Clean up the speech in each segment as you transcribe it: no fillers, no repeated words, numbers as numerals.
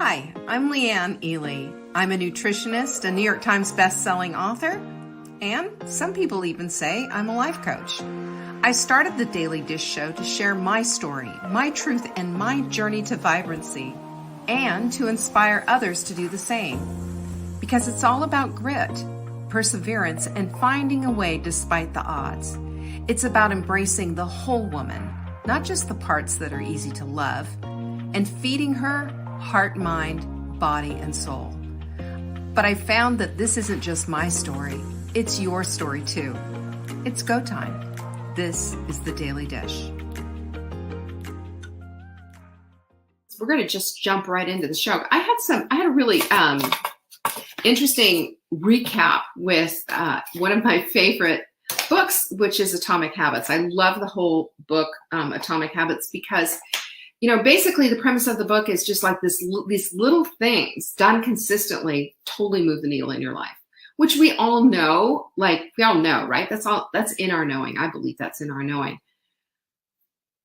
Hi, I'm Leanne Ely. I'm a nutritionist, a New York Times best-selling author, and some people even say I'm a life coach. I started the Daily Dish Show to share my story, my truth, and my journey to vibrancy, and to inspire others to do the same. Because it's all about grit, perseverance, and finding a way despite the odds. It's about embracing the whole woman, not just the parts that are easy to love, and feeding her heart, mind, body, and soul. But I found that this isn't just my story, it's your story too. It's go time. This is the Daily Dish. We're going to just jump right into the show. I had a really interesting recap with one of my favorite books, which is Atomic Habits. I love the whole book, Atomic Habits, because basically the premise of the book is just like these little things done consistently totally move the needle in your life, which we all know, right? That's in our knowing. I believe that's in our knowing.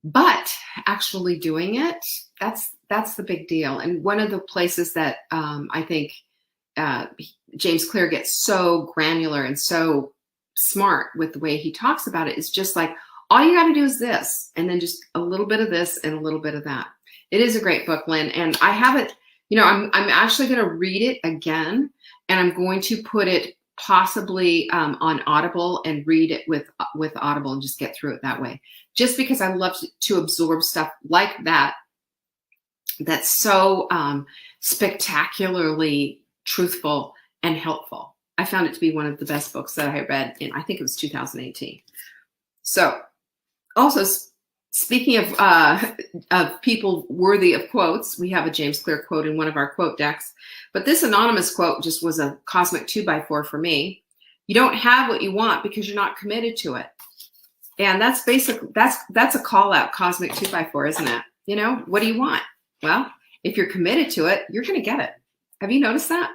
But actually doing it, that's the big deal. And one of the places that I think James Clear gets so granular and so smart with the way he talks about it is just like, all you got to do is this, and then just a little bit of this and a little bit of that. It is a great book, Lynn, and I have it. I'm actually going to read it again, and I'm going to put it possibly on Audible and read it with Audible and just get through it that way. Just because I love to absorb stuff like that. That's so spectacularly truthful and helpful. I found it to be one of the best books that I read in, I think it was 2018. So, also, speaking of people worthy of quotes, we have a James Clear quote in one of our quote decks. But this anonymous quote just was a cosmic 2x4 for me. You don't have what you want because you're not committed to it. And that's a call out, cosmic 2x4, isn't it? What do you want? Well, if you're committed to it, you're going to get it. Have you noticed that?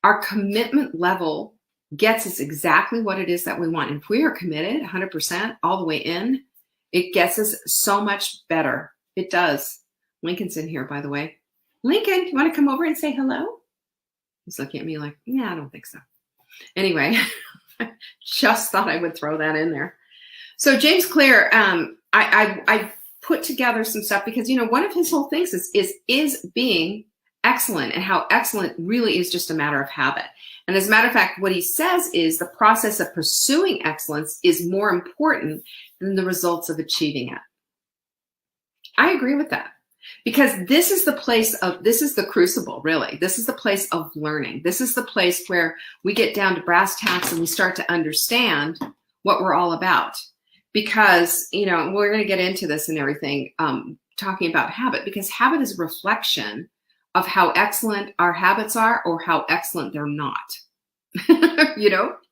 Our commitment level gets us exactly what it is that we want. And if we are committed 100% all the way in, it gets us so much better. It does. Lincoln's in here, by the way. Lincoln, you want to come over and say hello? He's looking at me like, yeah, I don't think so. Anyway, just thought I would throw that in there. So James Clear, I put together some stuff because, one of his whole things is being excellent, and how excellent really is just a matter of habit. And as a matter of fact, what he says is the process of pursuing excellence is more important than the results of achieving it. I agree with that, because this is the crucible, really. This is the place of learning. This is the place where we get down to brass tacks and we start to understand what we're all about. Because, we're going to get into this and everything, talking about habit, because habit is a reflection of how excellent our habits are or how excellent they're not.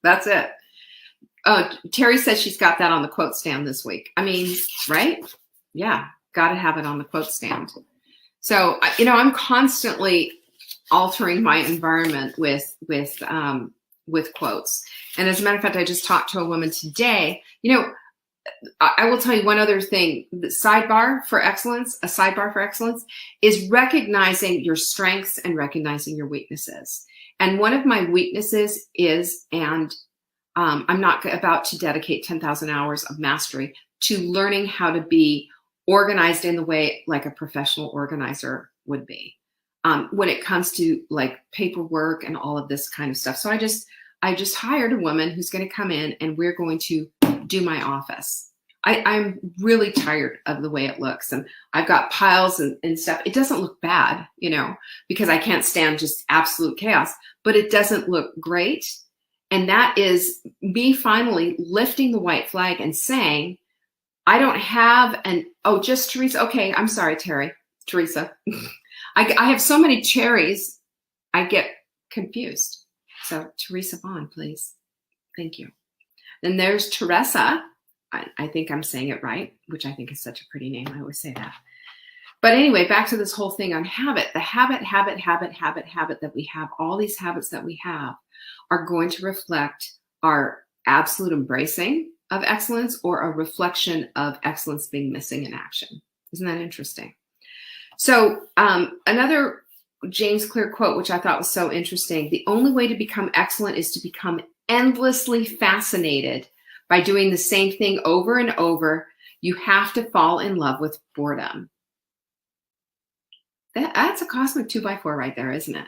That's it. Terry says she's got that on the quote stand this week. I mean, right? Yeah, got to have it on the quote stand. So, I'm constantly altering my environment with quotes. And as a matter of fact, I just talked to a woman today. I will tell you one other thing. The sidebar for excellence is recognizing your strengths and recognizing your weaknesses. And one of my weaknesses is, and I'm not about to dedicate 10,000 hours of mastery to learning how to be organized in the way like a professional organizer would be when it comes to like paperwork and all of this kind of stuff. So I just hired a woman who's going to come in and we're going to do my office. I'm really tired of the way it looks, and I've got piles and stuff. It doesn't look bad, because I can't stand just absolute chaos, but it doesn't look great. And that is me finally lifting the white flag and saying, I don't have just Teresa. Okay, I'm sorry, Teresa. I have so many cherries, I get confused. So Teresa Vaughn, please. Thank you. Then there's Teresa. I think I'm saying it right, which I think is such a pretty name. I always say that. But anyway, back to this whole thing on habit. The habit that we have, all these habits that we have are going to reflect our absolute embracing of excellence or a reflection of excellence being missing in action. Isn't that interesting? So another James Clear quote, which I thought was so interesting. The only way to become excellent is to become endlessly fascinated by doing the same thing over and over. You have to fall in love with boredom. That's a cosmic 2x4 right there, isn't it?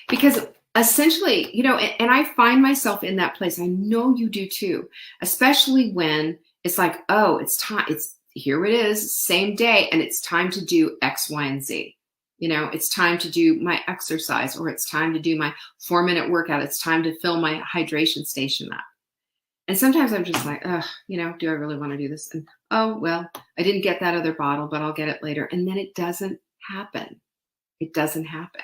Because essentially, and I find myself in that place. I know you do too, especially when it's like, oh, it's time. Here it is, same day, and it's time to do X, Y, and Z. It's time to do my exercise, or it's time to do my 4-minute workout. It's time to fill my hydration station up. And sometimes I'm just like, ugh, do I really want to do this? And oh, well, I didn't get that other bottle, but I'll get it later. And then it doesn't happen. It doesn't happen.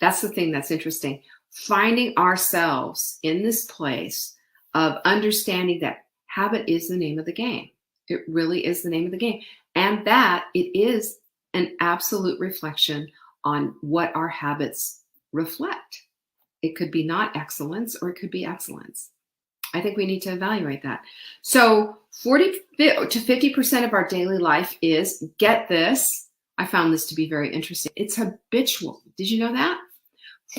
That's the thing that's interesting. Finding ourselves in this place of understanding that habit is the name of the game. It really is the name of the game. And that it is an absolute reflection on what our habits reflect. It could be not excellence, or it could be excellence. I think we need to evaluate that. So 40 to 50% of our daily life is, get this, I found this to be very interesting, it's habitual. Did you know that?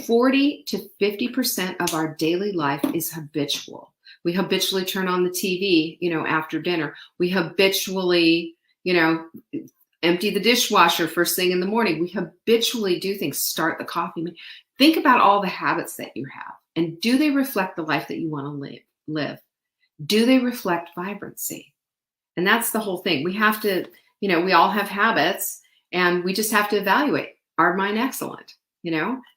40 to 50% of our daily life is habitual. We habitually turn on the TV, after dinner. We habitually, empty the dishwasher first thing in the morning. We habitually do things, start the coffee. Think about all the habits that you have, and do they reflect the life that you want to live? Do they reflect vibrancy? And that's the whole thing. We have to, we all have habits, and we just have to evaluate, are mine excellent?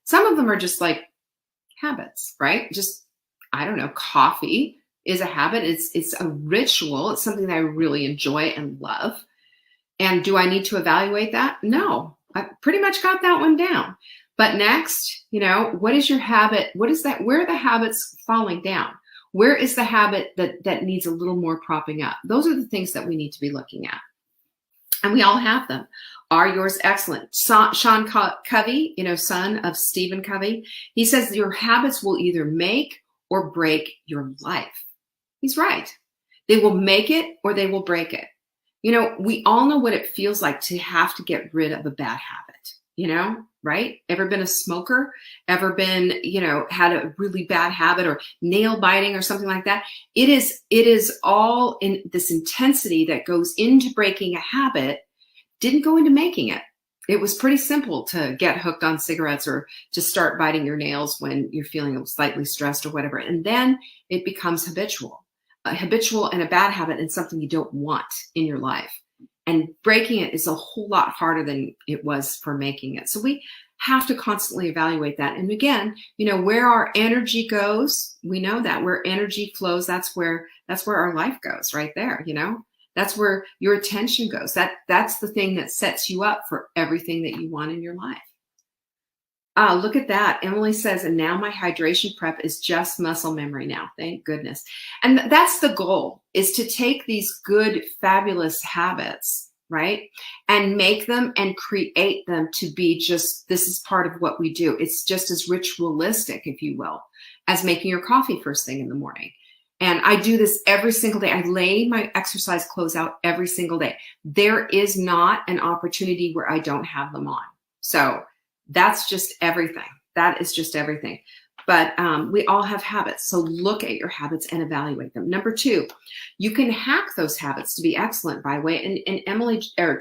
Some of them are just like habits, right? Just, I don't know, coffee is a habit. It's a ritual. It's something that I really enjoy and love. And do I need to evaluate that? No, I pretty much got that one down. But next, what is your habit? What is that? Where are the habits falling down? Where is the habit that needs a little more propping up? Those are the things that we need to be looking at. And we all have them. Are yours excellent? Sean Covey, son of Stephen Covey, he says your habits will either make or break your life. He's right. They will make it or they will break it. We all know what it feels like to have to get rid of a bad habit, right? Ever been a smoker? Ever been, had a really bad habit, or nail biting or something like that? It is all in this intensity that goes into breaking a habit, didn't go into making it. It was pretty simple to get hooked on cigarettes or to start biting your nails when you're feeling slightly stressed or whatever. And then it becomes habitual. Habitual and a bad habit, and something you don't want in your life. And breaking it is a whole lot harder than it was for making it. So we have to constantly evaluate that. And again, where our energy goes, we know that where energy flows, that's where our life goes, right there. That's where your attention goes. That's the thing that sets you up for everything that you want in your life. Look at that. Emily says, and now my hydration prep is just muscle memory now. Thank goodness. And that's the goal, is to take these good, fabulous habits, right? And make them and create them to be just, this is part of what we do. It's just as ritualistic, if you will, as making your coffee first thing in the morning. And I do this every single day. I lay my exercise clothes out every single day. There is not an opportunity where I don't have them on. So that's just everything. That is just everything. But we all have habits. So look at your habits and evaluate them. Number 2, you can hack those habits to be excellent by way. And Emily, or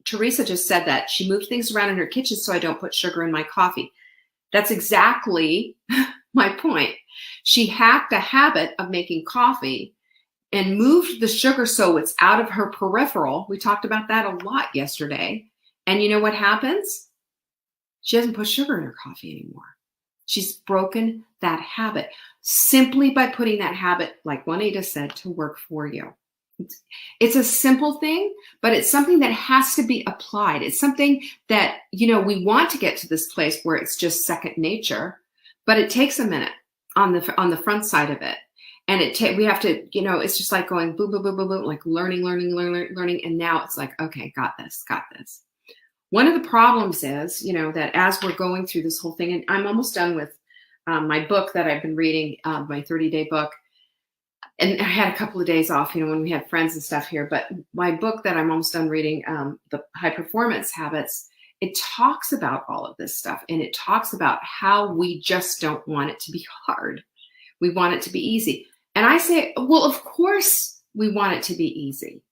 Teresa just said that she moved things around in her kitchen so I don't put sugar in my coffee. That's exactly my point. She hacked a habit of making coffee and moved the sugar so it's out of her peripheral. We talked about that a lot yesterday. And you know what happens? She doesn't put sugar in her coffee anymore. She's broken that habit simply by putting that habit, like Juanita said, to work for you. It's a simple thing, but it's something that has to be applied. It's something that, we want to get to this place where it's just second nature, but it takes a minute on the front side of it. And we have to, it's just like going boom, boom, boom, boom, boom, like learning. And now it's like, okay, got this. One of the problems is, that as we're going through this whole thing, and I'm almost done with my book that I've been reading, my 30-day book, and I had a couple of days off, when we had friends and stuff here, but my book that I'm almost done reading, the High Performance Habits, it talks about all of this stuff, and it talks about how we just don't want it to be hard. We want it to be easy. And I say, well, of course we want it to be easy.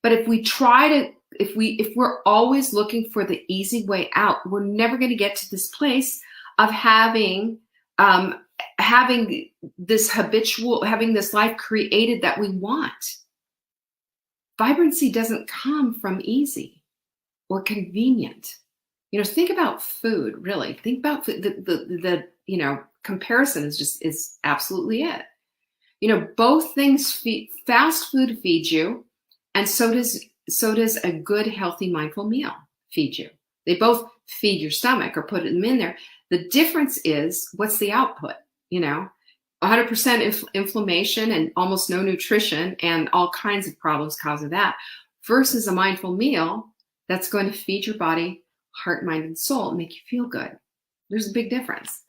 But if we try to, if we're always looking for the easy way out, we're never going to get to this place of having this life created that we want. Vibrancy doesn't come from easy or convenient. Think about food, really. Think about food. The comparison is absolutely it. Both things fast food feeds you, and so does a good, healthy, mindful meal feed you. They both feed your stomach or put them in there. The difference is, what's the output? 100% inflammation and almost no nutrition and all kinds of problems because of that, versus a mindful meal that's going to feed your body, heart, mind, and soul, and make you feel good. There's a big difference.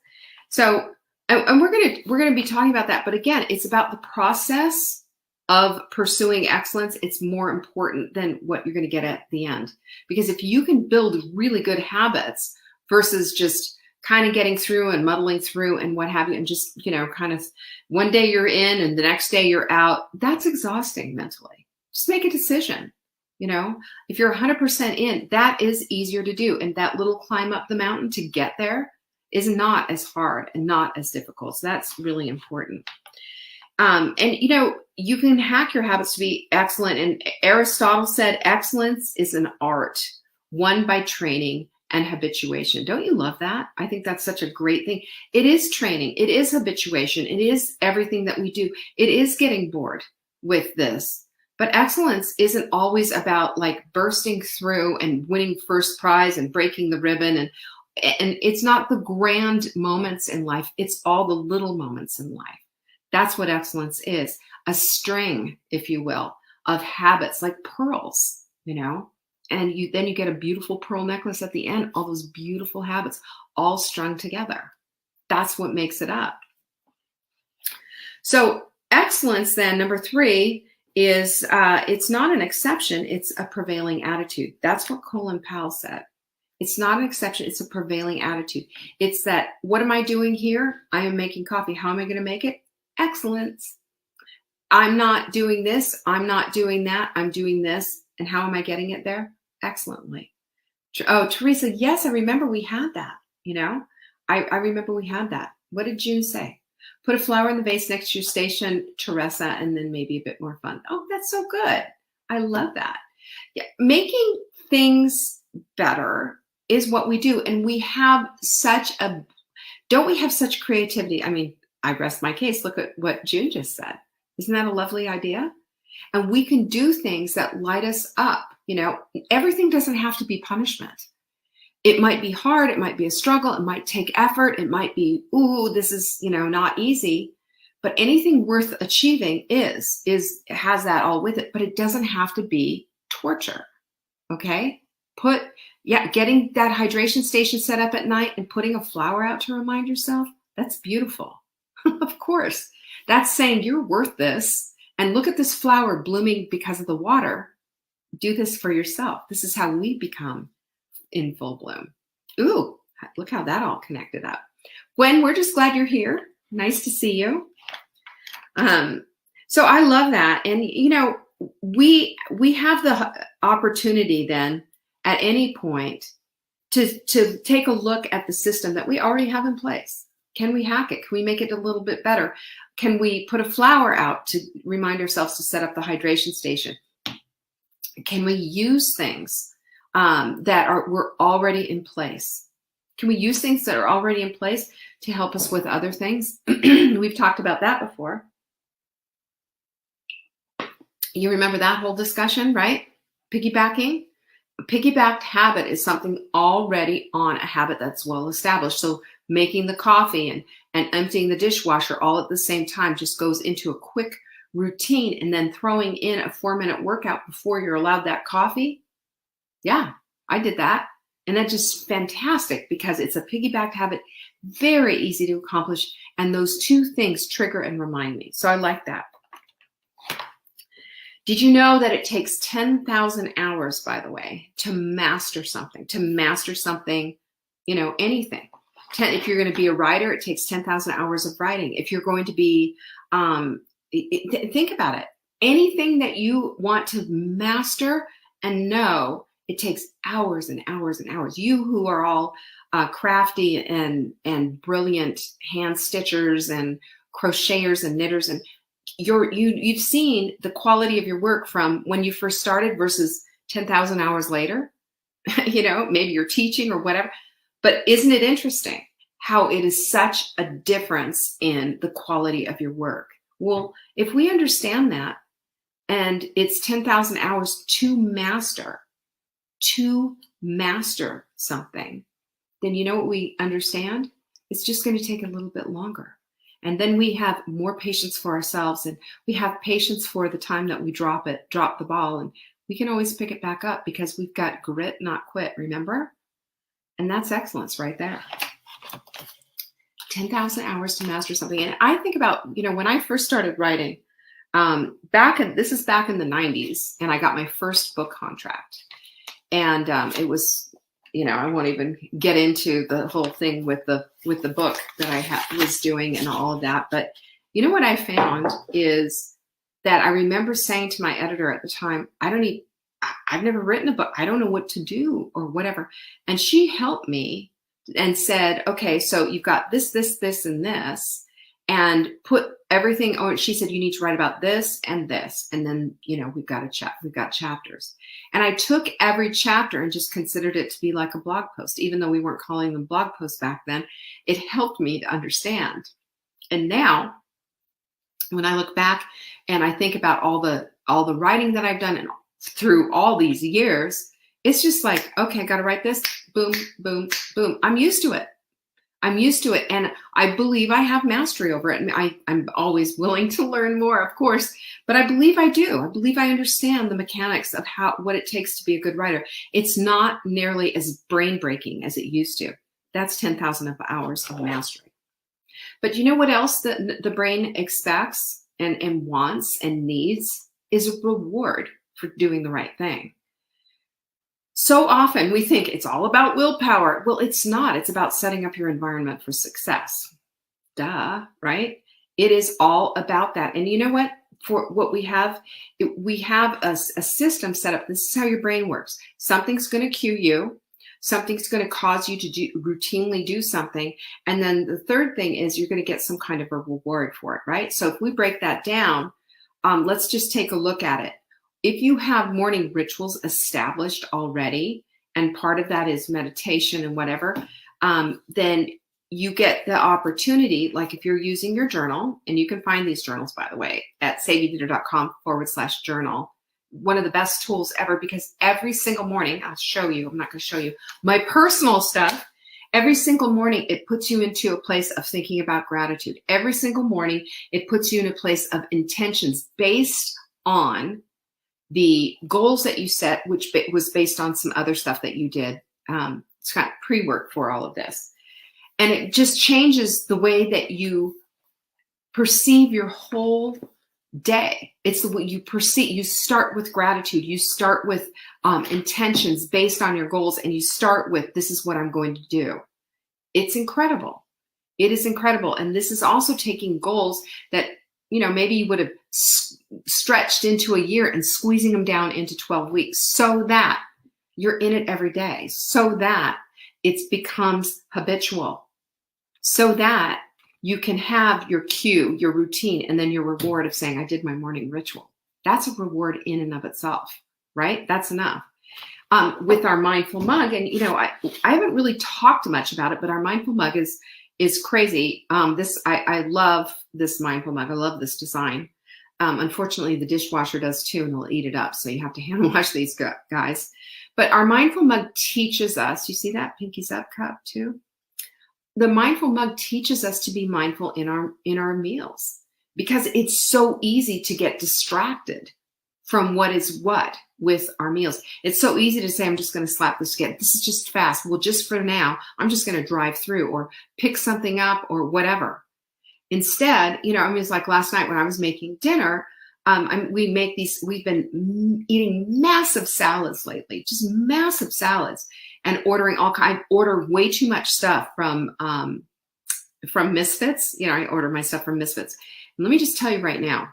So, and we're gonna be talking about that. But again, it's about the process of pursuing excellence. It's more important than what you're going to get at the end. Because if you can build really good habits versus just kind of getting through and muddling through and what have you, and just, kind of one day you're in and the next day you're out, that's exhausting mentally. Just make a decision. If you're 100% in, that is easier to do. And that little climb up the mountain to get there is not as hard and not as difficult. So that's really important. And you can hack your habits to be excellent. And Aristotle said excellence is an art won by training and habituation. Don't you love that? I think that's such a great thing. It is training. It is habituation. It is everything that we do. It is getting bored with this. But excellence isn't always about like bursting through and winning first prize and breaking the ribbon. And it's not the grand moments in life. It's all the little moments in life. That's what excellence is. A string, if you will, of habits like pearls, and then you get a beautiful pearl necklace at the end, all those beautiful habits all strung together. That's what makes it up. So excellence then, number 3, is it's not an exception, it's a prevailing attitude. That's what Colin Powell said. It's not an exception, it's a prevailing attitude. It's that, what am I doing here? I am making coffee. How am I going to make it? Excellence. I'm not doing this, I'm not doing that, I'm doing this. And how am I getting it there? Excellently. Oh, Teresa, yes, I remember we had that. I remember we had that. What did June say? Put a flower in the vase next to your station, Teresa, and then maybe a bit more fun. Oh, that's so good. I love that. Yeah, making things better is what we do. And we have don't we have such creativity? I mean, I rest my case. Look at what June just said. Isn't that a lovely idea? And we can do things that light us up. Everything doesn't have to be punishment. It might be hard. It might be a struggle. It might take effort. It might be, this is, not easy. But anything worth achieving has that all with it. But it doesn't have to be torture. Okay? Getting that hydration station set up at night and putting a flower out to remind yourself, that's beautiful. Of course. That's saying you're worth this. And look at this flower blooming because of the water. Do this for yourself. This is how we become in full bloom. Ooh, look how that all connected up. Gwen, we're just glad you're here. Nice to see you. So I love that. And, we have the opportunity then at any point to take a look at the system that we already have in place. Can we hack it? Can we make it a little bit better? Can we put a flower out to remind ourselves to set up the hydration station? Can we use things that were already in place? Can we use things that are already in place to help us with other things? We've talked about that before. You remember that whole discussion, right? Piggybacking. A piggybacked habit is something already on a habit that's well established. So making the coffee and emptying the dishwasher all at the same time just goes into a quick routine, and then throwing in a 4-minute workout before you're allowed that coffee. Yeah, I did that. And that's just fantastic because it's a piggybacked habit, very easy to accomplish. And those two things trigger and remind me. So I like that. Did you know that it takes 10,000 hours, by the way, to master something, anything. If you're going to be a writer, it takes 10,000 hours of writing. If you're going to be, think about it. Anything that you want to master and know, it takes hours and hours and hours. You who are all crafty and brilliant hand stitchers and crocheters and knitters, and you've seen the quality of your work from when you first started versus 10,000 hours later. Maybe you're teaching or whatever. But isn't it interesting how it is such a difference in the quality of your work? Well, if we understand that, and it's 10,000 hours to master something, then you know what we understand? It's just going to take a little bit longer. And then we have more patience for ourselves, and we have patience for the time that we drop the ball, and we can always pick it back up because we've got grit, not quit, remember? And that's excellence right there. 10,000 hours to master something. And I think about, when I first started writing, this is back in the 90s, and I got my first book contract. And it was, I won't even get into the whole thing with the book that I was doing and all of that. But what I found is that I remember saying to my editor at the time, I've never written a book. I don't know what to do or whatever. And she helped me and said, okay, so you've got this, this, this, and this, and put everything. Oh, she said, you need to write about this and this. And then, we've got chapters. And I took every chapter and just considered it to be like a blog post, even though we weren't calling them blog posts back then. It helped me to understand. And now when I look back and I think about all the writing that I've done and through all these years, it's just like, okay, I got to write this, boom, boom, boom. I'm used to it. And I believe I have mastery over it. And I'm always willing to learn more, of course, but I believe I do. I believe I understand the mechanics of what it takes to be a good writer. It's not nearly as brain breaking as it used to. That's 10,000 hours of mastery. But you know what else the brain expects and wants and needs is a reward for doing the right thing. So often we think it's all about willpower. Well, it's not. It's about setting up your environment for success. Duh, right? It is all about that. And you know what? For what we have a system set up. This is how your brain works. Something's going to cue you. Something's going to cause you to routinely do something. And then the third thing is you're going to get some kind of a reward for it, right? So if we break that down, let's just take a look at it. If you have morning rituals established already, and part of that is meditation and whatever, then you get the opportunity, like if you're using your journal, and you can find these journals, by the way, at savvyditter.com/journal. One of the best tools ever, because every single morning, I'll show you, I'm not going to show you my personal stuff. Every single morning, it puts you into a place of thinking about gratitude. Every single morning, it puts you in a place of intentions based on the goals that you set, which was based on some other stuff that you did. It's got pre-work for all of this. And it just changes the way that you perceive your whole day. It's the way you perceive. You start with gratitude. You start with intentions based on your goals, and you start with, this is what I'm going to do. It's incredible. It is incredible. And this is also taking goals that, maybe you would have stretched into a year and squeezing them down into 12 weeks so that you're in it every day, so that it becomes habitual, so that you can have your cue, your routine, and then your reward of saying, I did my morning ritual. That's a reward in and of itself, right? That's enough. With our mindful mug, and I haven't really talked much about it, but our mindful mug is crazy. I love this mindful mug. I love this design. Unfortunately, the dishwasher does too, and they'll eat it up. So you have to hand wash these guys. But our mindful mug teaches us, you see that pinkies up cup too? The mindful mug teaches us to be mindful in our meals, because it's so easy to get distracted from what is what with our meals. It's so easy to say, I'm just going to slap this together. This is just fast. Well, just for now, I'm just going to drive through or pick something up or whatever. Instead, it's like last night when I was making dinner, we make these, we've been eating massive salads lately, just massive salads, and ordering I order way too much stuff from Misfits. You know, I order my stuff from Misfits. And let me just tell you right now,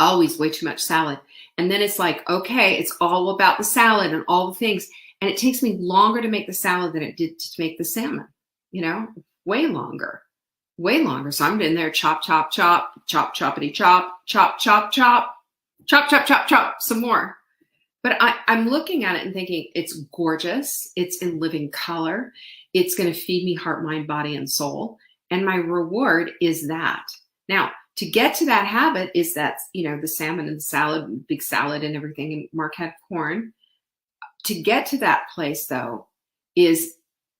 always way too much salad. And then it's like, okay, it's all about the salad and all the things. And it takes me longer to make the salad than it did to make the salmon, you know, way longer. So I'm in there, chop, chop, chop, chop, choppity, chop, chop, chop, chop, chop, chop, chop, chop, some more. But I'm looking at it and thinking, it's gorgeous. It's in living color. It's going to feed me heart, mind, body, and soul. And my reward is that. Now, to get to that habit is that, you know, the salmon and the salad, big salad and everything, and Mark had corn. To get to that place, though, is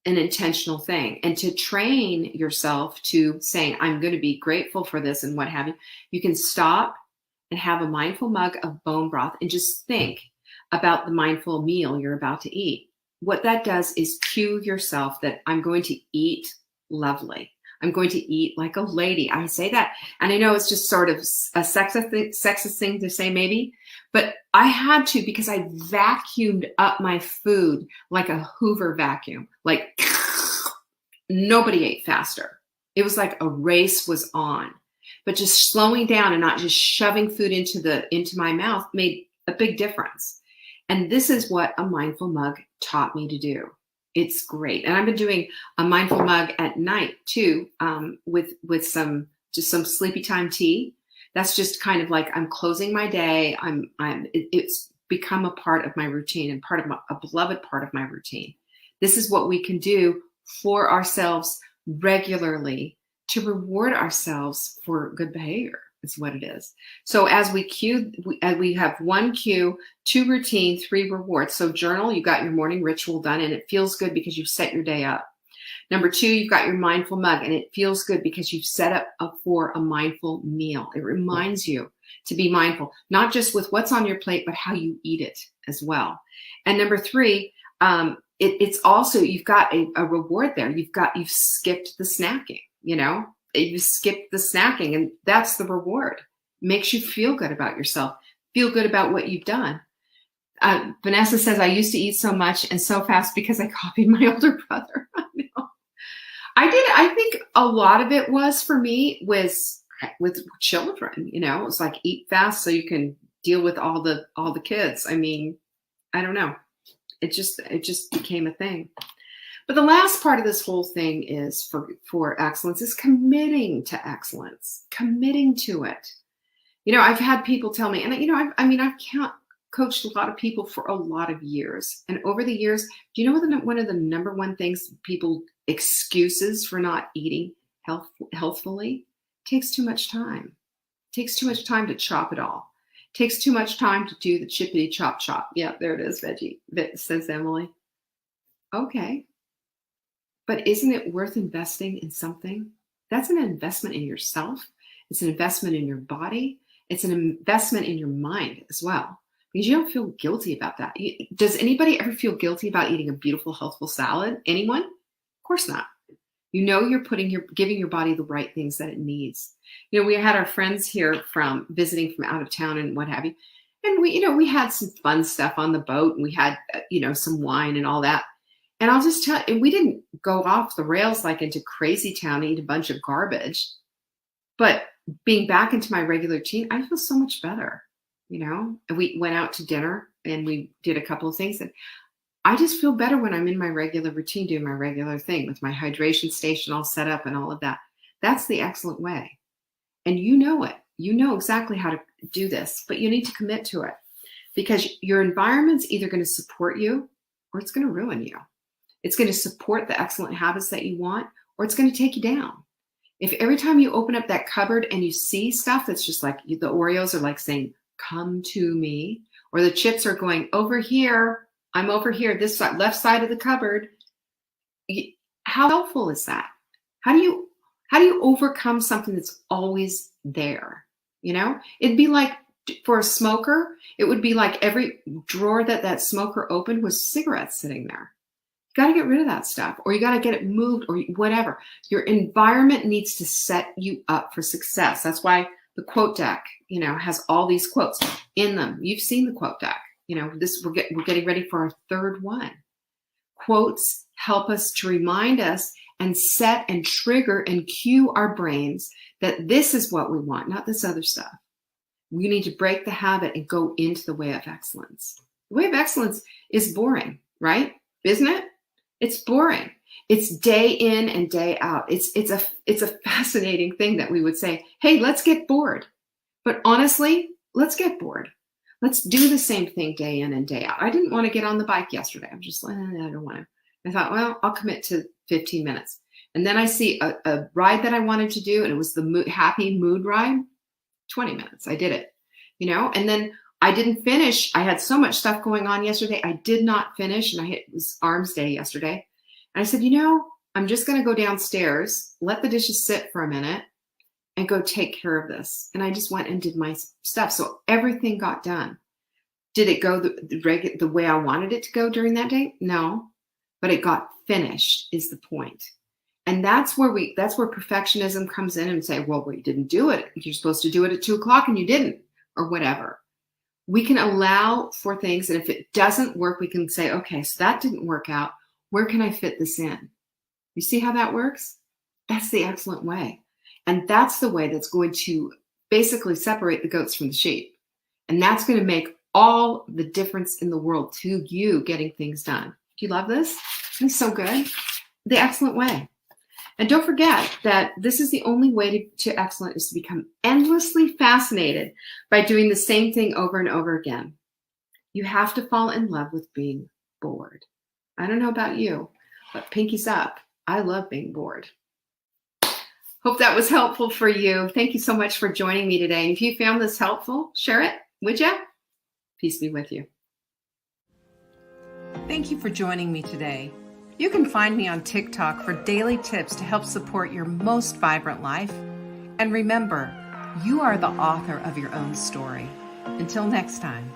an intentional thing. And to train yourself to saying, I'm going to be grateful for this and what have you, you can stop and have a mindful mug of bone broth and just think about the mindful meal you're about to eat. What that does is cue yourself that I'm going to eat lovely. I'm going to eat like a lady. I say that, and I know it's just sort of a sexist thing to say maybe, but I had to, because I vacuumed up my food like a Hoover vacuum. Like nobody ate faster. It was like a race was on. But just slowing down and not just shoving food into my mouth made a big difference. And this is what a mindful mug taught me to do. It's great. And I've been doing a mindful mug at night too, with some sleepy time tea. That's just kind of like I'm closing my day. It's become a part of my routine and a beloved part of my routine. This is what we can do for ourselves regularly to reward ourselves for good behavior. Is what it is. So as we have 1 cue, 2 routine, 3 rewards. So journal, you got your morning ritual done and it feels good because you've set your day up. Number 2, you've got your mindful mug and it feels good because you've set up for a mindful meal. It reminds you to be mindful, not just with what's on your plate, but how you eat it as well. And number 3, it's also, you've got a reward there. You've skipped the snacking, you know. You skip the snacking, and that's the reward. Makes you feel good about yourself, feel good about what you've done. Vanessa says, I used to eat so much and so fast because I copied my older brother. I know. I did. I think a lot of it was for me was with children, you know, it was like eat fast so you can deal with all the kids. I mean, I don't know. It just became a thing. But the last part of this whole thing is for excellence is committing to excellence, committing to it. You know, I've had people tell me, and you know, I've coached a lot of people for a lot of years. And over the years, do you know what one of the number one things people excuses for not eating healthfully? It takes too much time. It takes too much time to chop it all. It takes too much time to do the chippity chop chop. Yeah, there it is, veggie, says Emily. Okay. But isn't it worth investing in something? That's an investment in yourself. It's an investment in your body. It's an investment in your mind as well, because you don't feel guilty about that. Does anybody ever feel guilty about eating a beautiful, healthful salad? Anyone? Of course not. You know, you're giving your body the right things that it needs. You know, we had our friends here visiting from out of town and what have you. And we had some fun stuff on the boat, and we had, some wine and all that. And I'll just tell you, we didn't go off the rails like into crazy town and eat a bunch of garbage. But being back into my regular routine, I feel so much better, you know. And we went out to dinner and we did a couple of things. And I just feel better when I'm in my regular routine, doing my regular thing with my hydration station all set up and all of that. That's the excellent way. And you know it. You know exactly how to do this, but you need to commit to it, because your environment's either going to support you or it's going to ruin you. It's going to support the excellent habits that you want, or it's going to take you down. If every time you open up that cupboard and you see stuff that's just like the Oreos are like saying, come to me, or the chips are going over here, I'm over here, this side, left side of the cupboard. How helpful is that? How do you overcome something that's always there? You know, it'd be like, for a smoker, it would be like every drawer that smoker opened was cigarettes sitting there. Got to get rid of that stuff, or you got to get it moved, or whatever. Your environment needs to set you up for success. That's why The quote deck, has all these quotes in them. You've seen the quote deck. We're getting ready for our third one. Quotes help us to remind us and set and trigger and cue our brains that this is what we want, not this other stuff. We need to break the habit and go into the way of excellence. The way of excellence is boring, right? Isn't it? It's boring. It's day in and day out. It's a fascinating thing that we would say, hey, let's get bored. But honestly, let's get bored. Let's do the same thing day in and day out. I didn't want to get on the bike yesterday. I'm just like, I don't want to. I thought, well, I'll commit to 15 minutes. And then I see a ride that I wanted to do, and it was the happy mood ride. 20 minutes. I did it, and then I didn't finish. I had so much stuff going on yesterday. I did not finish, and it was Arms Day yesterday. And I said, I'm just going to go downstairs, let the dishes sit for a minute, and go take care of this. And I just went and did my stuff. So everything got done. Did it go the way I wanted it to go during that day? No, but it got finished is the point. And that's where perfectionism comes in and say, well, you didn't do it. You're supposed to do it at 2:00 and you didn't, or whatever. We can allow for things. And if it doesn't work, we can say, okay, so that didn't work out. Where can I fit this in? You see how that works? That's the excellent way. And that's the way that's going to basically separate the goats from the sheep. And that's going to make all the difference in the world to you getting things done. Do you love this? It's so good. The excellent way. And don't forget that this is the only way to excellent is to become endlessly fascinated by doing the same thing over and over again. You have to fall in love with being bored. I don't know about you, but pinkies up. I love being bored. Hope that was helpful for you. Thank you so much for joining me today. And if you found this helpful, share it, would you? Peace be with you. Thank you for joining me today. You can find me on TikTok for daily tips to help support your most vibrant life. And remember, you are the author of your own story. Until next time.